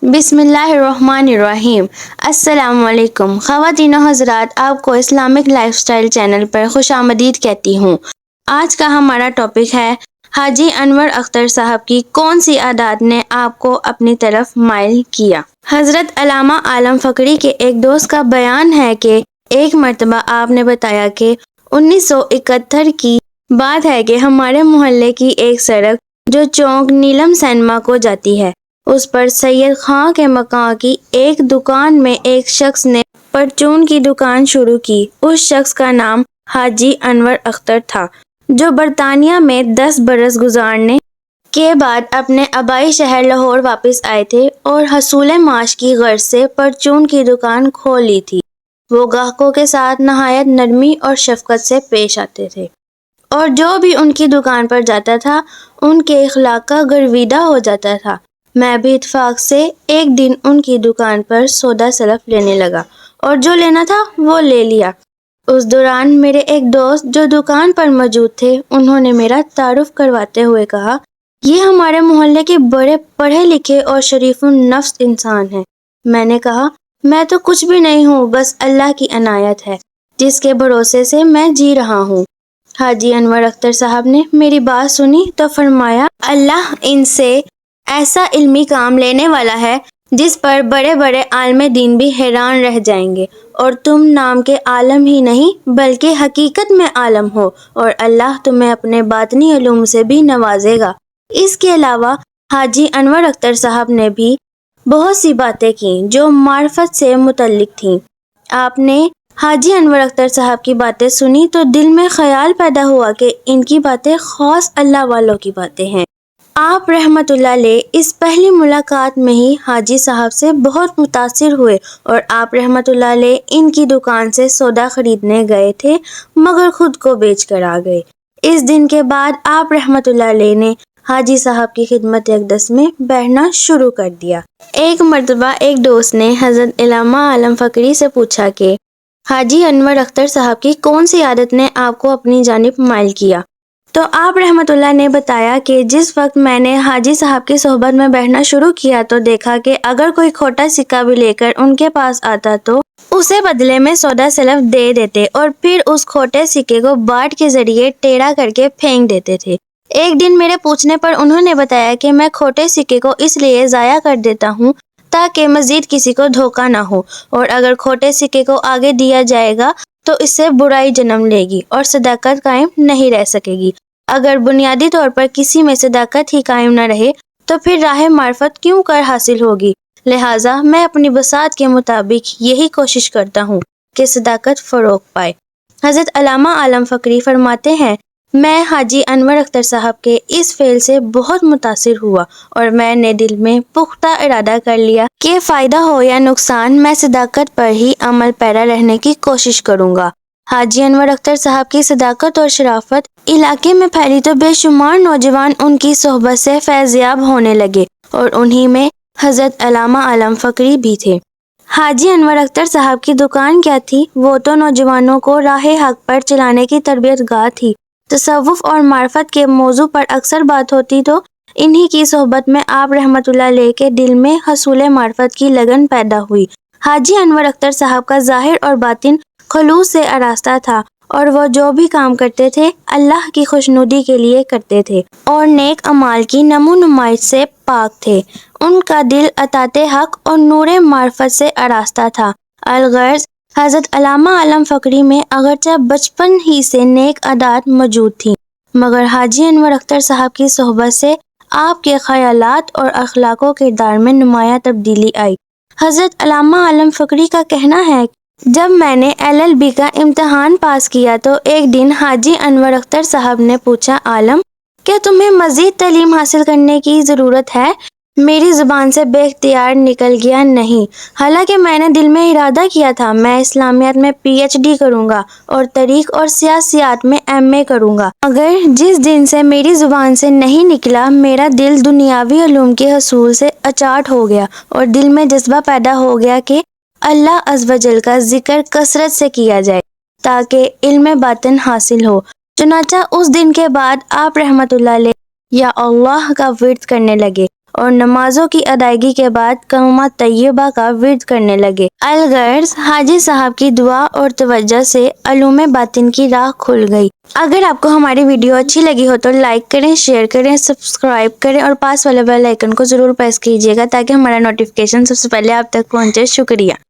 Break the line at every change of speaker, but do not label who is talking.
بسم اللہ الرحمن الرحیم۔ السلام علیکم خواتین و حضرات، آپ کو اسلامک لائف سٹائل چینل پر خوش آمدید کہتی ہوں۔ آج کا ہمارا ٹاپک ہے حاجی انور اختر صاحب کی کون سی عادات نے آپ کو اپنی طرف مائل کیا۔ حضرت علامہ عالم فقری کے ایک دوست کا بیان ہے کہ ایک مرتبہ آپ نے بتایا کہ 1971 کی بات ہے کہ ہمارے محلے کی ایک سڑک جو چوک نیلم سینما کو جاتی ہے، اس پر سید خاں کے مکان کی ایک دکان میں ایک شخص نے پرچون کی دکان شروع کی۔ اس شخص کا نام حاجی انور اختر تھا، جو برطانیہ میں 10 برس گزارنے کے بعد اپنے آبائی شہر لاہور واپس آئے تھے اور حصول معاش کی غرض سے پرچون کی دکان کھول لی تھی۔ وہ گاہکوں کے ساتھ نہایت نرمی اور شفقت سے پیش آتے تھے اور جو بھی ان کی دکان پر جاتا تھا ان کے اخلاق کا گرویدہ ہو جاتا تھا۔ میں بھی اتفاق سے ایک دن ان کی دکان پر سودا سلف لینے لگا اور جو لینا تھا وہ لے لیا۔ اس دوران میرے ایک دوست جو دکان پر موجود تھے، انہوں نے میرا تعارف کرواتے ہوئے کہا، یہ ہمارے محلے کے بڑے پڑھے لکھے اور شریف النفس انسان ہیں۔ میں نے کہا، میں تو کچھ بھی نہیں ہوں، بس اللہ کی عنایت ہے جس کے بھروسے سے میں جی رہا ہوں۔ حاجی انور اختر صاحب نے میری بات سنی تو فرمایا، اللہ ان سے ایسا علمی کام لینے والا ہے جس پر بڑے بڑے عالم دین بھی حیران رہ جائیں گے، اور تم نام کے عالم ہی نہیں بلکہ حقیقت میں عالم ہو، اور اللہ تمہیں اپنے باطنی علوم سے بھی نوازے گا۔ اس کے علاوہ حاجی انور اختر صاحب نے بھی بہت سی باتیں کیں جو معرفت سے متعلق تھیں۔ آپ نے حاجی انور اختر صاحب کی باتیں سنی تو دل میں خیال پیدا ہوا کہ ان کی باتیں خاص اللہ والوں کی باتیں ہیں۔ آپ رحمت اللہ علیہ اس پہلی ملاقات میں ہی حاجی صاحب سے بہت متاثر ہوئے اور آپ رحمت اللہ علیہ ان کی دکان سے سودا خریدنے گئے تھے مگر خود کو بیچ کر آ گئے۔ اس دن کے بعد آپ رحمت اللہ علیہ نے حاجی صاحب کی خدمت اقدس میں بیٹھنا شروع کر دیا۔ ایک مرتبہ ایک دوست نے حضرت علامہ عالم فقری سے پوچھا کہ حاجی انور اختر صاحب کی کون سی عادت نے آپ کو اپنی جانب مائل کیا؟ تو آپ رحمت اللہ نے بتایا کہ جس وقت میں نے حاجی صاحب کی صحبت میں بیٹھنا شروع کیا تو دیکھا کہ اگر کوئی کھوٹا سکہ بھی لے کر ان کے پاس آتا تو اسے بدلے میں سودا سلف دے دیتے اور پھر اس کھوٹے سکے کو باٹ کے ذریعے ٹیڑھا کر کے پھینک دیتے تھے۔ ایک دن میرے پوچھنے پر انہوں نے بتایا کہ میں کھوٹے سکے کو اس لیے ضائع کر دیتا ہوں تاکہ مزید کسی کو دھوکہ نہ ہو، اور اگر کھوٹے سکے کو آگے دیا جائے گا تو اس سے برائی جنم لے گی اور صداقت قائم نہیں رہ سکے گی۔ اگر بنیادی طور پر کسی میں صداقت ہی قائم نہ رہے تو پھر راہ معرفت کیوں کر حاصل ہوگی؟ لہٰذا میں اپنی بساط کے مطابق یہی کوشش کرتا ہوں کہ صداقت فروغ پائے۔ حضرت علامہ عالم فقری فرماتے ہیں، میں حاجی انور اختر صاحب کے اس فعل سے بہت متاثر ہوا اور میں نے دل میں پختہ ارادہ کر لیا کہ فائدہ ہو یا نقصان میں صداقت پر ہی عمل پیرا رہنے کی کوشش کروں گا۔ حاجی انور اختر صاحب کی صداقت اور شرافت علاقے میں پھیلی تو بے شمار نوجوان ان کی صحبت سے فیضیاب ہونے لگے اور انہی میں حضرت علامہ عالم فقری بھی تھے۔ حاجی انور اختر صاحب کی دکان کیا تھی؟ وہ تو نوجوانوں کو راہ حق پر چلانے کی تربیت گاہ تھی۔ تصوف اور معرفت کے موضوع پر اکثر بات ہوتی تو انہی کی صحبت میں آپ رحمت اللہ علیہ کے دل میں حصول معرفت کی لگن پیدا ہوئی۔ حاجی انور اختر صاحب کا ظاہر اور باطن خلوص سے آراستہ تھا اور وہ جو بھی کام کرتے تھے اللہ کی خوشنودی کے لیے کرتے تھے اور نیک اعمال کی نمو نمائش سے پاک تھے۔ ان کا دل اطاعت حق اور نور معرفت سے آراستہ تھا۔ الغرض حضرت علامہ عالم فقری میں اگرچہ بچپن ہی سے نیک عادات موجود تھیں مگر حاجی انور اختر صاحب کی صحبت سے آپ کے خیالات اور اخلاق و کردار میں نمایاں تبدیلی آئی۔ حضرت علامہ عالم فقری کا کہنا ہے، جب میں نے LLB کا امتحان پاس کیا تو ایک دن حاجی انور اختر صاحب نے پوچھا، عالم، کیا تمہیں مزید تعلیم حاصل کرنے کی ضرورت ہے؟ میری زبان سے بے اختیار نکل گیا، نہیں، حالانکہ میں نے دل میں ارادہ کیا تھا میں اسلامیات میں PhD کروں گا اور تاریخ اور سیاسیات میں MA کروں گا، مگر جس دن سے میری زبان سے نہیں نکلا میرا دل دنیاوی علوم کے حصول سے اچاٹ ہو گیا اور دل میں جذبہ پیدا ہو گیا کہ اللہ عز و جل کا ذکر کثرت سے کیا جائے تاکہ علم باطن حاصل ہو۔ چنانچہ اس دن کے بعد آپ رحمت اللہ علیہ یا اللہ کا ورد کرنے لگے اور نمازوں کی ادائیگی کے بعد کلمہ طیبہ کا ورد کرنے لگے۔ الغرض حاجی صاحب کی دعا اور توجہ سے علوم باطن کی راہ کھل گئی۔ اگر آپ کو ہماری ویڈیو اچھی لگی ہو تو لائک کریں، شیئر کریں، سبسکرائب کریں اور پاس والے بیل آئیکن کو ضرور پریس کیجیے گا تاکہ ہمارا نوٹیفیکیشن سب سے پہلے آپ تک پہنچے۔ شکریہ۔